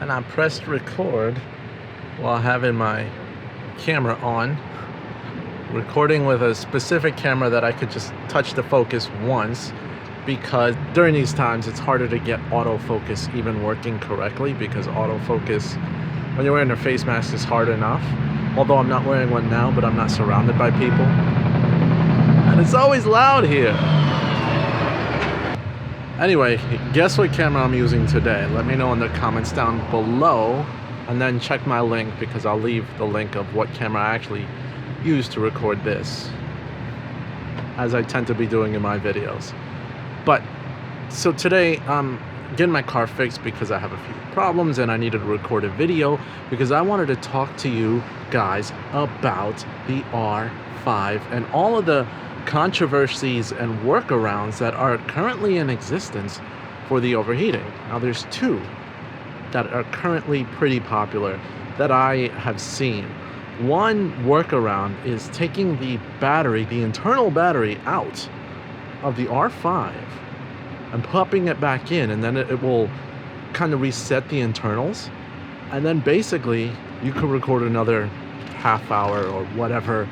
and I pressed record while having my camera on, recording with a specific camera that I could just touch the focus once, because during these times it's harder to get autofocus even working correctly, because autofocus when you're wearing a face mask is hard enough. Although I'm not wearing one now, but I'm not surrounded by people. And it's always loud here. Anyway, guess what camera I'm using today? Let me know in the comments down below, and then check my link, because I'll leave the link of what camera I actually use to record this, as I tend to be doing in my videos. But so today I'm getting my car fixed because I have a few problems and I needed to record a video because I wanted to talk to you guys about the R5 and all of the controversies and workarounds that are currently in existence for the overheating. Now there's two that are currently pretty popular that I have seen. One workaround is taking the battery, the internal battery, out of the R5 and popping it back in, and then it will kind of reset the internals, and then basically you could record another half hour or whatever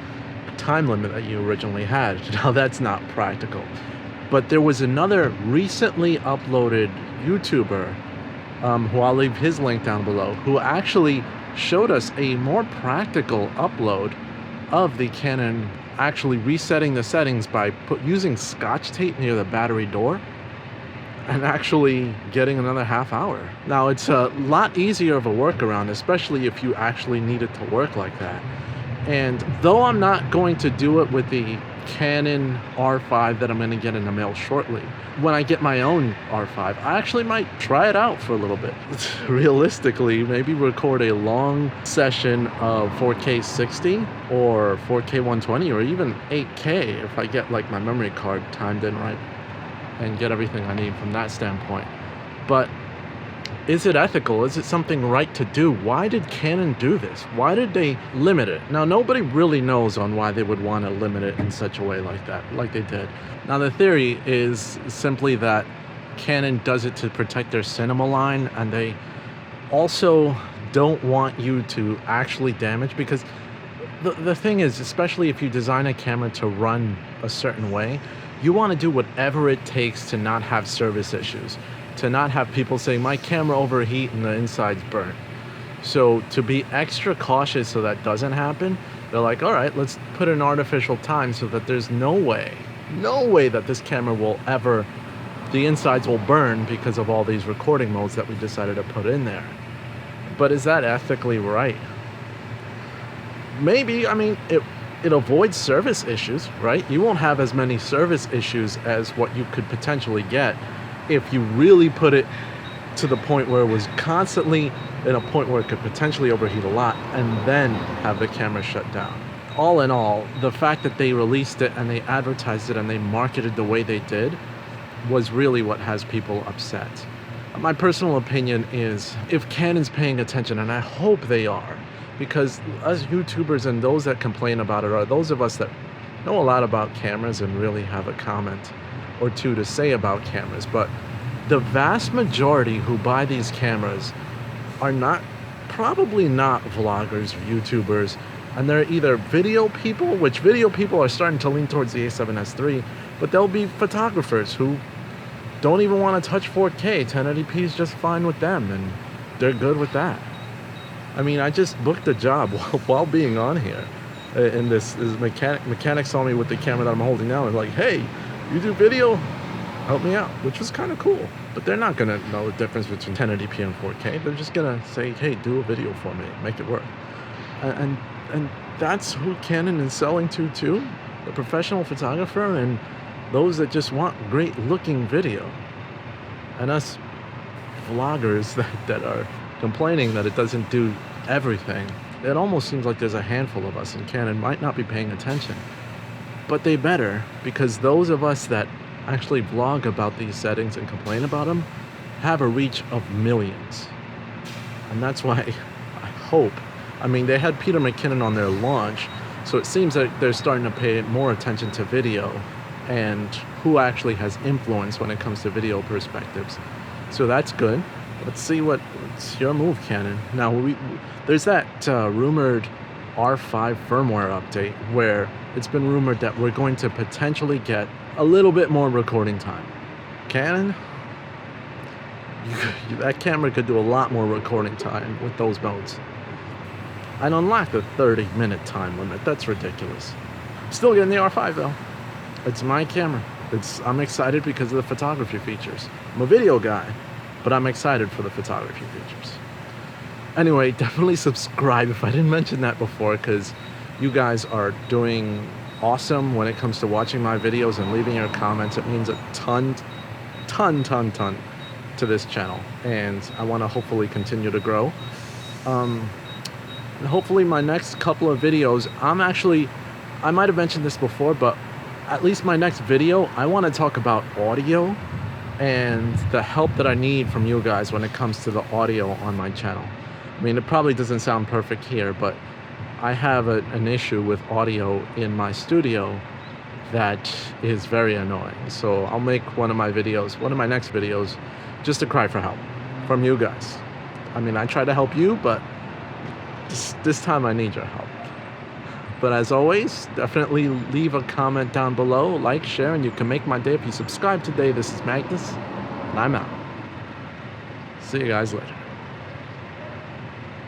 time limit that you originally had. Now that's not practical, but there was another recently uploaded YouTuber, who I'll leave his link down below, who actually showed us a more practical upload of the Canon actually resetting the settings by using Scotch tape near the battery door and actually getting another half hour. Now it's a lot easier of a workaround, especially if you actually need it to work like that. And though I'm not going to do it with the Canon R5 that I'm going to get in the mail shortly, when I get my own R5, I actually might try it out for a little bit. Realistically, maybe record a long session of 4K 60 or 4K 120 or even 8K if I get like my memory card timed in right and get everything I need from that standpoint. But is it ethical? Is it something right to do? Why did Canon do this? Why did they limit it? Now, nobody really knows on why they would want to limit it in such a way like that, like they did. Now, the theory is simply that Canon does it to protect their cinema line, and they also don't want you to actually damage, because the thing is, especially if you design a camera to run a certain way, you want to do whatever it takes to not have service issues, to not have people say, my camera overheat and the inside's burnt. So to be extra cautious so that doesn't happen, they're like, all right, let's put an artificial time so that there's no way that this camera will ever, the insides will burn because of all these recording modes that we decided to put in there. But is that ethically right? Maybe. I mean, it avoids service issues, right? You won't have as many service issues as what you could potentially get if you really put it to the point where it was constantly in a point where it could potentially overheat a lot and then have the camera shut down. All in all, the fact that they released it and they advertised it and they marketed the way they did was really what has people upset. My personal opinion is, if Canon's paying attention, and I hope they are, because us YouTubers and those that complain about it are those of us that know a lot about cameras and really have a comment or two to say about cameras. But the vast majority who buy these cameras are probably not vloggers or YouTubers, and they're either video people, which video people are starting to lean towards the A7S III, but they'll be photographers who don't even want to touch 4K. 1080p is just fine with them, and they're good with that. I mean, I just booked a job while being on here, and this mechanic saw me with the camera that I'm holding now and like, hey, you do video? Help me out, which was kind of cool. But they're not gonna know the difference between 1080p and 4K. They're just gonna say, hey, do a video for me, make it work. And that's who Canon is selling to too, the professional photographer and those that just want great looking video. And us vloggers that are complaining that it doesn't do everything. It almost seems like there's a handful of us, and Canon might not be paying attention. But they better, because those of us that actually vlog about these settings and complain about them have a reach of millions. And that's why I hope, I mean, they had Peter McKinnon on their launch, so it seems that they're starting to pay more attention to video and who actually has influence when it comes to video perspectives. So that's good. Let's see what's your move, Canon. Now, there's that rumored R5 firmware update where it's been rumored that we're going to potentially get a little bit more recording time. Canon, that camera could do a lot more recording time with those modes. I'd unlock the 30-minute time limit. That's ridiculous. Still getting the R5 though. It's my camera. I'm excited because of the photography features. I'm a video guy, but I'm excited for the photography features. Anyway, definitely subscribe if I didn't mention that before, because you guys are doing awesome when it comes to watching my videos and leaving your comments. It means a ton to this channel, and I want to hopefully continue to grow. And hopefully my next couple of videos, I might have mentioned this before, but at least my next video, I want to talk about audio and the help that I need from you guys when it comes to the audio on my channel. I mean, it probably doesn't sound perfect here, but I have an issue with audio in my studio that is very annoying. So I'll make one of my next videos, just a cry for help from you guys. I mean, I try to help you, but this time I need your help. But as always, definitely leave a comment down below, like, share, and you can make my day if you subscribe today. This is Magnus, and I'm out. See you guys later.